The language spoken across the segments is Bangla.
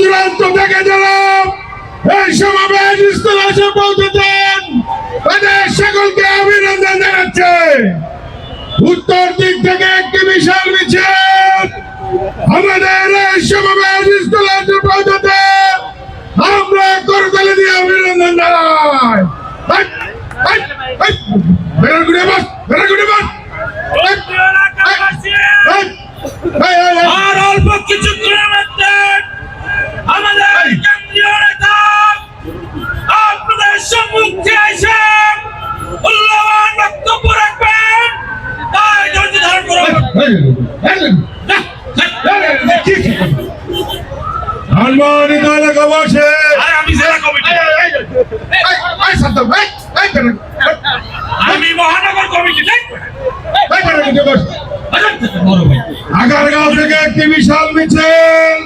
দূরান্ত থেকে যারা এই সমাবেশ স্থলে এসে পৌঁছেছেন তাদের সকলকে অভিনন্দন জানাচ্ছে। উত্তর দিক থেকে একটি বিশাল মিছিল আমাদের এই সমাবেশ স্থলে এসে পৌঁছেছে, আমরা করতালি দিয়ে অভিনন্দন জানাই। আর অল্প কিছুক্ষণের মধ্যে আমাদের কেন্দ্রীয় নেতা আপনাদের সম্মুখে এসে মূল্যবান বক্তব্য রাখবেন, তাই ধৈর্য ধারণ করুন। সম্মানিত এলাকাবাসী, আমি জেলা কমিটি, আমি মহানগর কমিটি, আগারগাঁও থেকে একটি বিশাল মিছিল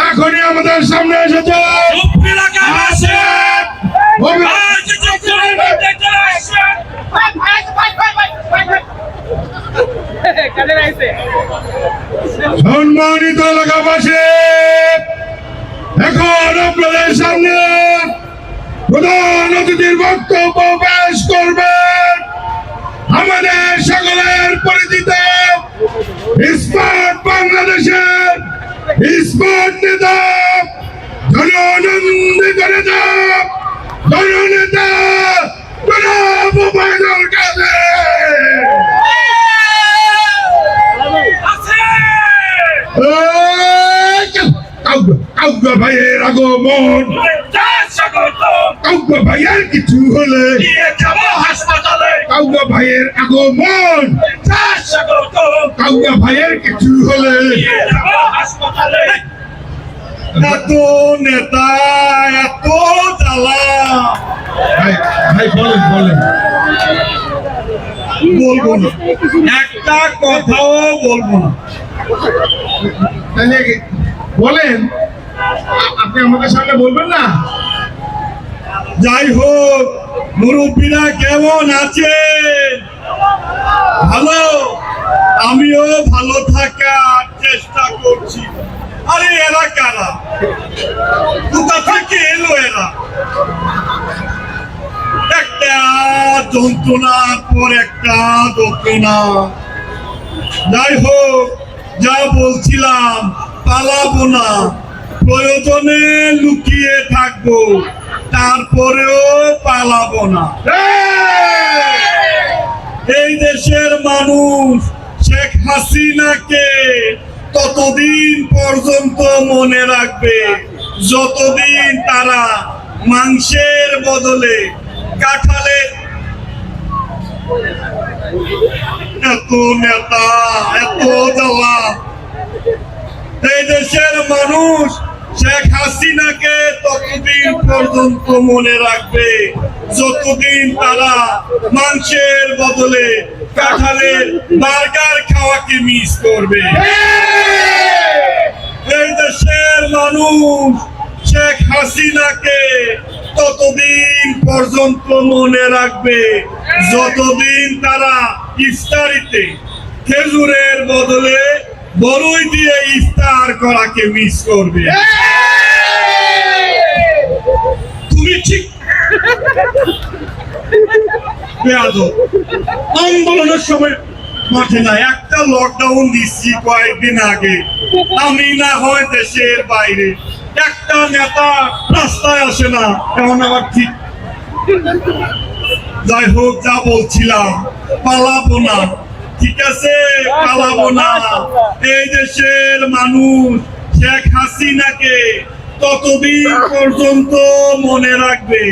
এখনই আমাদের সামনে এসেছে। সম্মানিত এলাকাবাসী, এখন আপনাদের সামনে প্রধান অতিথির বক্তব্য পেশ করবেন আমাদের সকলের পরিচিত স্মার্ট বাংলাদেশের স্মার্ট নেতা, জননন্দিত নেতা, জননেতা জনাব ওবায়দুল কাদের। কাউয়া ভাইয়ের আগমন, কাউয়া ভাইয়ের কিছু হলে হাসপাতালে, কাউয়া ভাইয়ের আগমন, কাউয়া ভাইয়ের কিছু হলে হাসপাতালে। এত নেতা, এত জ্বালা। ভাই বলেন বলবো না, একটা কথাও বলবো না। বলেন, আপনি আমাদের সামনে বলবেন না? যাই হোক, মুরব্বীরা কেমন আছেন? ভালো? আমিও ভালো থাকার চেষ্টা করছি। আরে এরা কারা? কোথা থেকে এলো এরা? একটা যন্ত্রণার পর একটা যন্ত্রণা। যাই হোক, যা বলছিলাম, পালাবো না, প্রয়োজনে লুকিয়ে থাকবো, তারপরেও পালাবো না। এই দেশের মানুষ শেখ হাসিনাকে ততদিন পর্যন্ত মনে রাখবে যতদিন তারা মাংসের বদলে কাঁঠালের। এত নেতা, এত জ্বালা। এই দেশের মানুষ শেখ হাসিনাকে ততদিন পর্যন্ত মনে রাখবে যতদিন তারা মাংসের বদলে কাঁঠালের বার্গার খাওয়াকে মিস করবে। এই দেশের মানুষ শেখ হাসিনাকে ততদিন পর্যন্ত মনে রাখবে যতদিন তারা ইফতারিতে খেজুরের বদলে বড়ই দিয়ে ইফতার করাকে মিস করবে। তুমি ঠিক আন্দোলনের সময় মাঠে না, একটা লকডাউন দিচ্ছি কয়েকদিন আগে, আমি না হয় দেশের বাইরে, একটা নেতা রাস্তায় আসে না, এমন আবার ঠিক। যাই হোক, যা বলছিলাম, পালাবো না, ঠিক আছে, পালাবো না। এই দেশের মানুষ শেখ হাসিনাকে ততদিন পর্যন্ত মনে রাখবে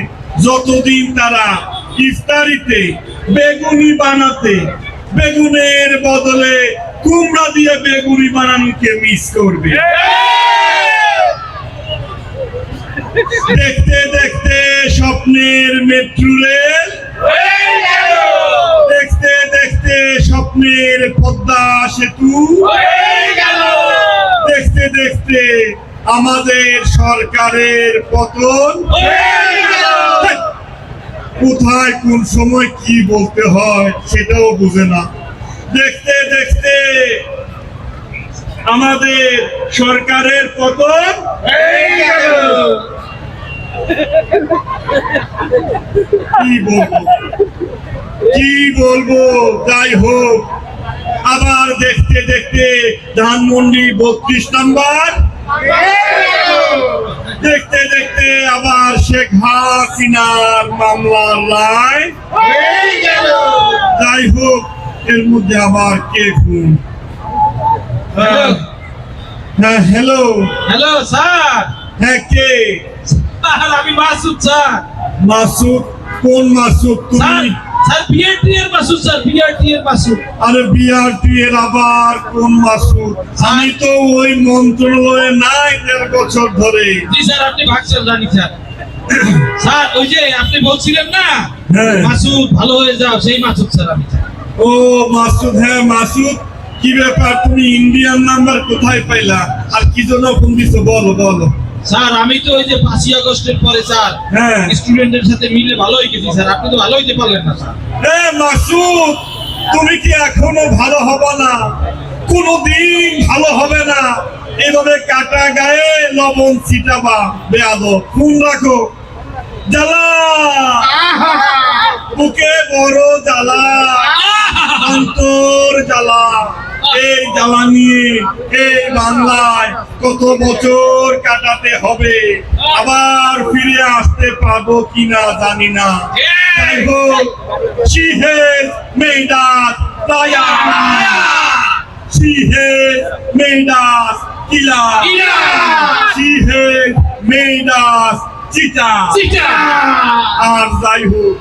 যতদিন তারা ইফতারিতে বেগুনি বানাতে বেগুনের বদলে কুমড়া দিয়ে বেগুনি বানানোকে মিস করবে। দেখতে দেখতে স্বপ্নের মেট্রো রেল, দেখতে দেখতে স্বপ্নের পদ্মা সেতু, দেখতে দেখতে আমাদের সরকারের পতন। কোথায় কোন সময় কি বলতে হয় সেটাও বুঝে না। দেখতে দেখতে আমাদের সরকারের পতন এই গেল। কি বলবো কি বলবো, যাই হোক আবার দেখতে দেখতে ধানমন্ডি 32 নম্বর, দেখতে দেখতে আবার শেখ হাসিনার মামলার রায়, এই গেল। যাই হোক এর মধ্যে আবার কে খুন। হ্যাঁ হ্যালো, হ্যালো স্যার, হ্যাঁ কে? আমি মাসুদ স্যার। মাসুদ? কোন মাসুদ স্যার তুমি? স্যার বিআরটি এর মাসুদ স্যার, বিআরটি এর মাসুদ। আরে বিআরটি এর আবার কোন মাসুদ? আমি তো ওই মন্ত্রণালয়ে নাই 1.5 বছর ধরে। জি স্যার, আপনি ভাগছেন জানি স্যার। স্যার ওই যে আপনি বলছিলেন না হ্যাঁ। মাসুদ ভালো হয়ে যাও, সেই মাসুদ স্যার আমি স্যার। ও মাসুদ, হ্যাঁ মাসুদ, কি ব্যাপার? তুমি ইন্ডিয়ান নাম্বার কোথায় পাইলা? আর কি জন্য ফোন দিছো বলো বলো। স্যার আমি তো ওই যে 5ই আগস্টের পরে স্যার হ্যাঁ। স্টুডেন্টের সাথে মিলে ভালো হয়ে গেছি স্যার, আপনি তো ভালো হইতে পারলেন না স্যার। মাসুদ, তুমি কি এখনো ভালো হবে না? কোনদিন ভালো হবে না। এভাবে কাটা গায়ে লবণ ছিটাবা বেয়াদব। ফোন রাখো। জ্বালা, বুকে বড় জ্বালা, অন্তর জ্বালা। এই জ্বালা নিয়ে এই বাংলায় কত বছর কাটাতে হবে, আবার ফিরে আসতে পারবো কিনা জানি না। যাই হোক, she has made us liar. She has made us killer. She has made us cheater. আর যাই হোক,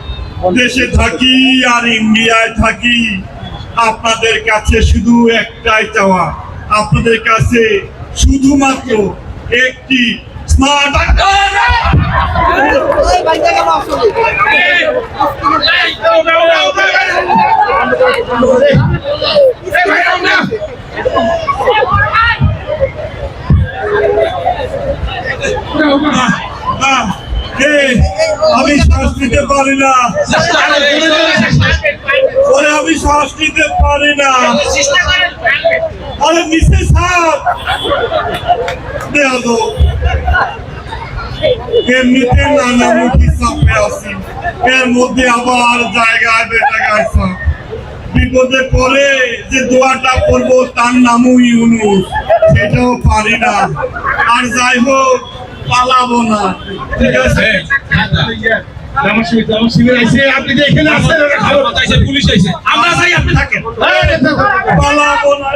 দেশে থাকি আর ইন্ডিয়ায় থাকি, আপনাদের কাছে শুধু একটাই চাওয়া, আপনাদের কাছে শুধুমাত্র একটি স্মার্ট আমি শ্বাস নিতে পারি না, ওরে আমি শ্বাস নিতে পারি না। আরে মিসেস সাহেব, বেয়াদব। এমনিতে নানামুখী চাপে আছি, এর মধ্যে আবার জায়গায় বেজায়গায় চাপ। বিপদে পড়ে যে দোয়াটা করবো তার নামও ইউনুস, সেটাও পারি না। আর যাই হোক, পালাবো না, ঠিক আছে? আপনি যে এখানে আসছেন পুলিশ আইছে, আমরা যাই, আপনি থাকেন। পালাবো না।